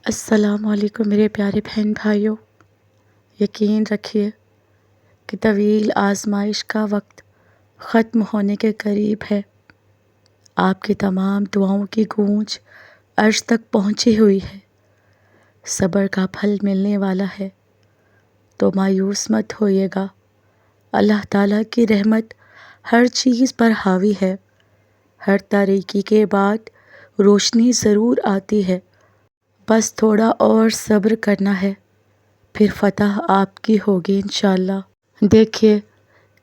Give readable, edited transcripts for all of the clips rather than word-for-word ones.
السلام علیکم میرے پیارے بہن بھائیوں، یقین رکھیے کہ طویل آزمائش کا وقت ختم ہونے کے قریب ہے۔ آپ کی تمام دعاؤں کی گونج عرش تک پہنچی ہوئی ہے۔ صبر کا پھل ملنے والا ہے، تو مایوس مت ہوئیے گا۔ اللہ تعالیٰ کی رحمت ہر چیز پر حاوی ہے۔ ہر تاریکی کے بعد روشنی ضرور آتی ہے، بس تھوڑا اور صبر کرنا ہے، پھر فتح آپ کی ہوگی انشاءاللہ۔ دیکھیے،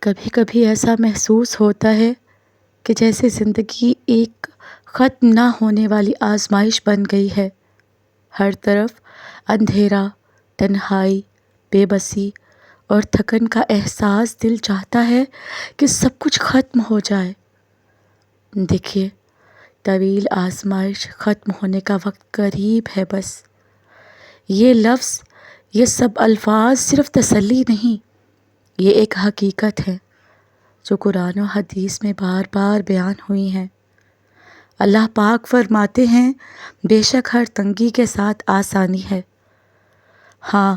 کبھی کبھی ایسا محسوس ہوتا ہے کہ جیسے زندگی ایک ختم نہ ہونے والی آزمائش بن گئی ہے۔ ہر طرف اندھیرا، تنہائی، بے بسی اور تھکن کا احساس، دل چاہتا ہے کہ سب کچھ ختم ہو جائے۔ دیکھیے، طویل آزمائش ختم ہونے کا وقت قریب ہے بس۔ یہ لفظ، یہ سب الفاظ صرف تسلی نہیں، یہ ایک حقیقت ہے جو قرآن و حدیث میں بار بار بیان ہوئی ہیں۔ اللہ پاک فرماتے ہیں، بے شک ہر تنگی کے ساتھ آسانی ہے۔ ہاں،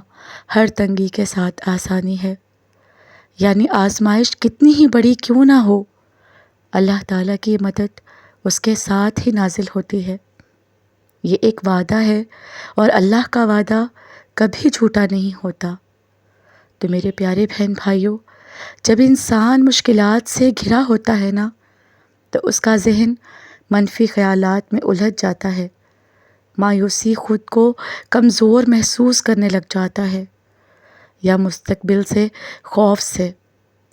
ہر تنگی کے ساتھ آسانی ہے، یعنی آزمائش کتنی ہی بڑی کیوں نہ ہو، اللہ تعالیٰ کی مدد اس کے ساتھ ہی نازل ہوتی ہے۔ یہ ایک وعدہ ہے، اور اللہ کا وعدہ کبھی جھوٹا نہیں ہوتا۔ تو میرے پیارے بہن بھائیوں، جب انسان مشکلات سے گھرا ہوتا ہے نا، تو اس کا ذہن منفی خیالات میں الجھ جاتا ہے، مایوسی، خود کو کمزور محسوس کرنے لگ جاتا ہے، یا مستقبل سے خوف سے۔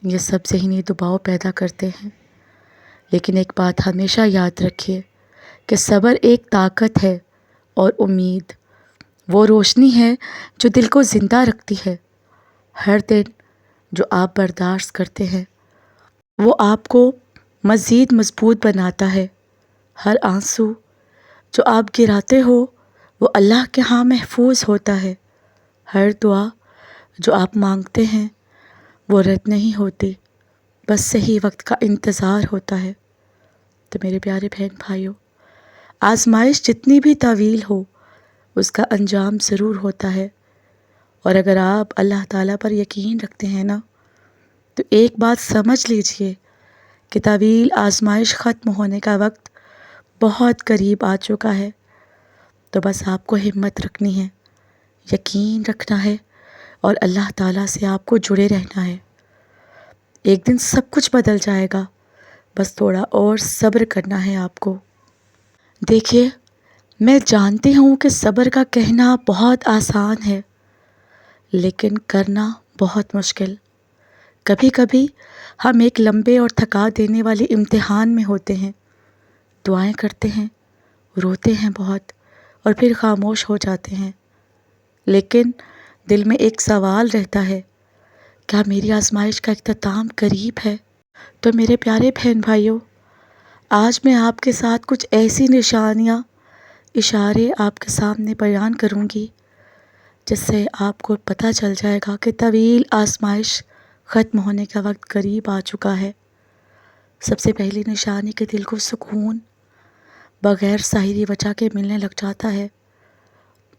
یہ سب ذہنی دباؤ پیدا کرتے ہیں۔ لیکن ایک بات ہمیشہ یاد رکھیے کہ صبر ایک طاقت ہے، اور امید وہ روشنی ہے جو دل کو زندہ رکھتی ہے۔ ہر دن جو آپ برداشت کرتے ہیں، وہ آپ کو مزید مضبوط بناتا ہے۔ ہر آنسو جو آپ گراتے ہو، وہ اللہ کے ہاں محفوظ ہوتا ہے۔ ہر دعا جو آپ مانگتے ہیں، وہ رد نہیں ہوتی، بس صحیح وقت کا انتظار ہوتا ہے۔ تو میرے پیارے بہن بھائیوں، آزمائش جتنی بھی طویل ہو، اس کا انجام ضرور ہوتا ہے۔ اور اگر آپ اللہ تعالیٰ پر یقین رکھتے ہیں نا، تو ایک بات سمجھ لیجئے کہ طویل آزمائش ختم ہونے کا وقت بہت قریب آ چکا ہے۔ تو بس آپ کو ہمت رکھنی ہے، یقین رکھنا ہے، اور اللہ تعالیٰ سے آپ کو جڑے رہنا ہے۔ ایک دن سب کچھ بدل جائے گا، بس تھوڑا اور صبر کرنا ہے آپ کو۔ دیکھیے، میں جانتی ہوں کہ صبر کا کہنا بہت آسان ہے، لیکن کرنا بہت مشکل۔ کبھی کبھی ہم ایک لمبے اور تھکا دینے والے امتحان میں ہوتے ہیں، دعائیں کرتے ہیں، روتے ہیں بہت، اور پھر خاموش ہو جاتے ہیں۔ لیکن دل میں ایک سوال رہتا ہے، کیا میری آزمائش کا اختتام قریب ہے؟ تو میرے پیارے بہن بھائیوں، آج میں آپ کے ساتھ کچھ ایسی نشانیاں، اشارے آپ کے سامنے بیان کروں گی، جس سے آپ کو پتہ چل جائے گا کہ طویل آزمائش ختم ہونے کا وقت قریب آ چکا ہے۔ سب سے پہلی نشانی کہ دل کو سکون بغیر ظاہری وجہ کے ملنے لگ جاتا ہے۔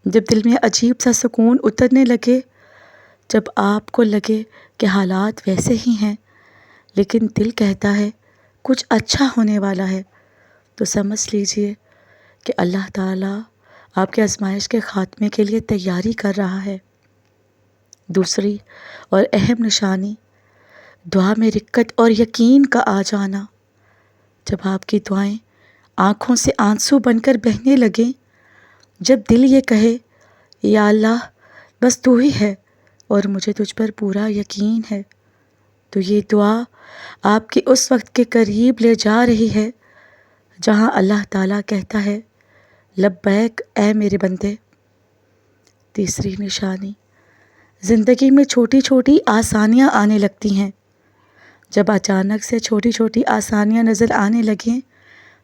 جب دل میں عجیب سا سکون اترنے لگے، جب آپ کو لگے کہ حالات ویسے ہی ہیں، لیکن دل کہتا ہے کچھ اچھا ہونے والا ہے، تو سمجھ لیجئے کہ اللہ تعالیٰ آپ کے آزمائش کے خاتمے کے لیے تیاری کر رہا ہے۔ دوسری اور اہم نشانی، دعا میں رقت اور یقین کا آ جانا۔ جب آپ کی دعائیں آنکھوں سے آنسو بن کر بہنے لگیں، جب دل یہ کہے، یا اللہ، بس تو ہی ہے اور مجھے تجھ پر پورا یقین ہے، تو یہ دعا آپ کے اس وقت کے قریب لے جا رہی ہے جہاں اللہ تعالیٰ کہتا ہے، لبیک اے میرے بندے۔ تیسری نشانی، زندگی میں چھوٹی چھوٹی آسانیاں آنے لگتی ہیں۔ جب اچانک سے چھوٹی چھوٹی آسانیاں نظر آنے لگیں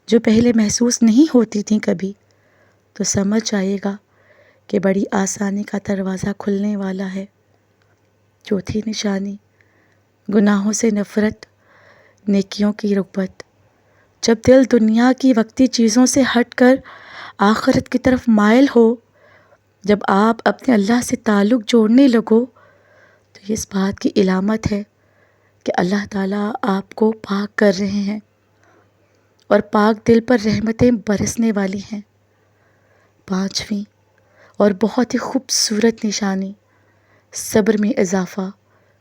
جو پہلے محسوس نہیں ہوتی تھیں کبھی، تو سمجھ جائیے گا کہ بڑی آسانی کا دروازہ کھلنے والا ہے۔ چوتھی نشانی، گناہوں سے نفرت، نیکیوں کی رغبت۔ جب دل دنیا کی وقتی چیزوں سے ہٹ کر آخرت کی طرف مائل ہو، جب آپ اپنے اللہ سے تعلق جوڑنے لگو تو یہ اس بات کی علامت ہے کہ اللہ تعالیٰ آپ کو پاک کر رہے ہیں اور پاک دل پر رحمتیں برسنے والی ہیں۔ پانچویں اور بہت ہی خوبصورت نشانی، صبر میں اضافہ،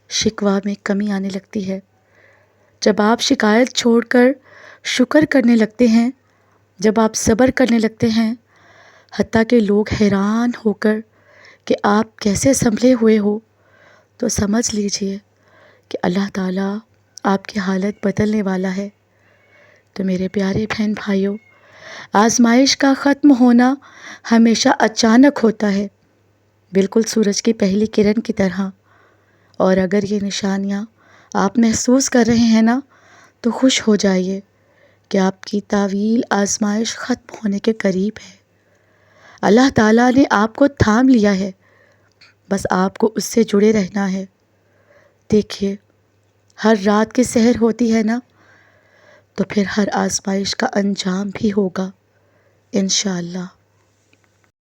شکوہ میں کمی آنے لگتی ہے۔ جب آپ شکایت چھوڑ کر شکر کرنے لگتے ہیں، جب آپ صبر کرنے لگتے ہیں، حتیٰ کہ لوگ حیران ہو کر کہ آپ کیسے سنبھلے ہوئے ہو، تو سمجھ لیجئے کہ اللہ تعالیٰ آپ کی حالت بدلنے والا ہے۔ تو میرے پیارے بہن بھائیوں، آزمائش کا ختم ہونا ہمیشہ اچانک ہوتا ہے، بالکل سورج کی پہلی کرن کی طرح۔ اور اگر یہ نشانیاں آپ محسوس کر رہے ہیں نا، تو خوش ہو جائیے کہ آپ کی طویل آزمائش ختم ہونے کے قریب ہے۔ اللہ تعالیٰ نے آپ کو تھام لیا ہے، بس آپ کو اس سے جڑے رہنا ہے۔ دیکھیے، ہر رات کی سحر ہوتی ہے نا، تو پھر ہر آزمائش کا انجام بھی ہوگا انشاءاللہ۔